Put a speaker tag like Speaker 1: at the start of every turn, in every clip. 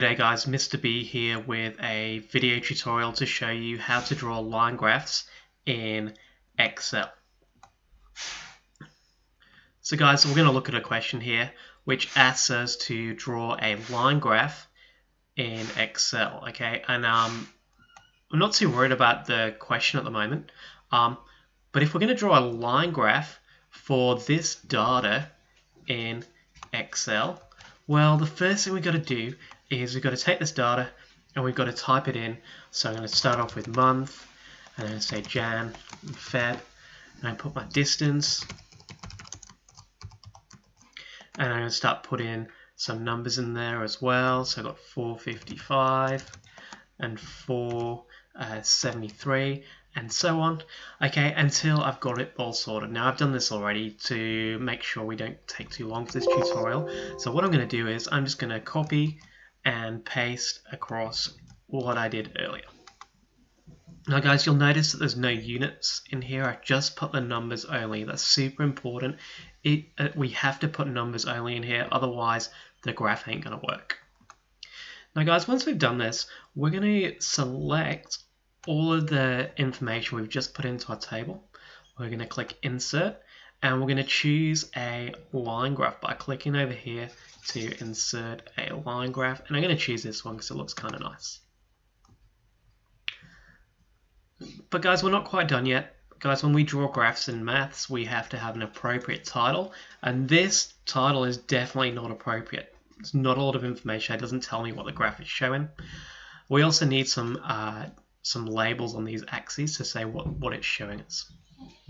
Speaker 1: G'day guys, Mr. B here with a video tutorial to show you how to draw line graphs in Excel. So guys, we're going to look at a question here which asks us to draw a line graph in Excel, okay? And I'm not too worried about the question at the moment, but if we're going to draw a line graph for this data in Excel, well, the first thing we've got to do is we've got to take this data and we've got to type it in. So I'm going to start off with month, and I'm going to say Jan and Feb, and I put my distance, and I'm going to start putting some numbers in there as well. So I've got 455 and 473 and so on, okay, until I've got it all sorted. Now I've done this already to make sure we don't take too long for this tutorial. So what I'm going to do is I'm just going to copy and paste across what I did earlier. Now guys, you'll notice that there's no units in here. I just put the numbers only. That's super important. We have to put numbers only in here, otherwise the graph ain't going to work. Now guys, once we've done this, we're going to select all of the information we've just put into our table. We're going to click Insert, and we're going to choose a line graph by clicking over here to insert a line graph, and I'm going to choose this one because it looks kind of nice. But guys, we're not quite done yet. Guys, when we draw graphs in maths, we have to have an appropriate title, and this title is definitely not appropriate. It's not a lot of information. It doesn't tell me what the graph is showing. We also need some labels on these axes to say what it's showing us.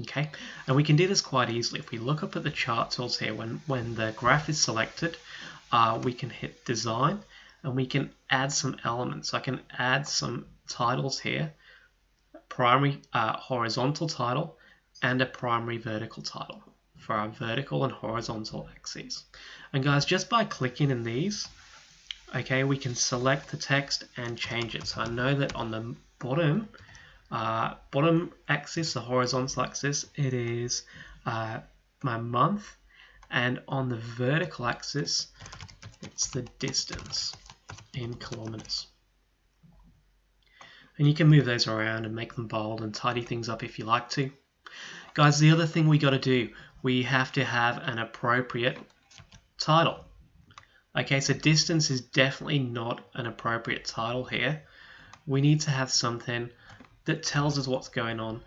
Speaker 1: Okay, and we can do this quite easily. If we look up at the chart tools here, when the graph is selected, we can hit Design, and we can add some elements. I can add some titles here, primary horizontal title and a primary vertical title for our vertical and horizontal axes. And guys, just by clicking in these, okay, we can select the text and change it. So I know that on the bottom axis, the horizontal axis, it is my month, and on the vertical axis, it's the distance in kilometers. And you can move those around and make them bold and tidy things up if you like to. Guys, the other thing we got to do, we have to have an appropriate title. Okay, so distance is definitely not an appropriate title here. We need to have something that tells us what's going on,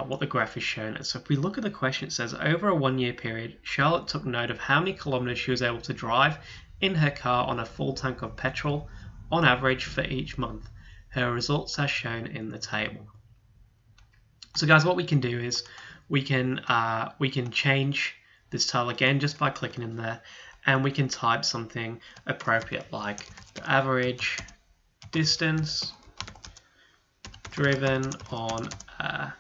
Speaker 1: what the graph is showing us. So if we look at the question, it says, over a 1 year period, Charlotte took note of how many kilometers she was able to drive in her car on a full tank of petrol on average for each month. Her results are shown in the table. So guys, what we can do is we can change this title again just by clicking in there, and we can type something appropriate like the average distance driven on a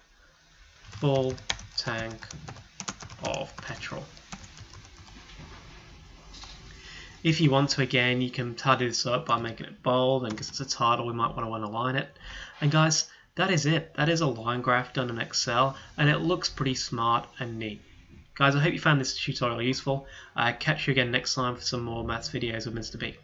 Speaker 1: full tank of petrol. If you want to, again, you can tidy this up by making it bold, and because it's a title, we might want to underline it. And guys, that is it. That is a line graph done in Excel, and it looks pretty smart and neat. Guys, I hope you found this tutorial useful. Catch you again next time for some more maths videos with Mr. B.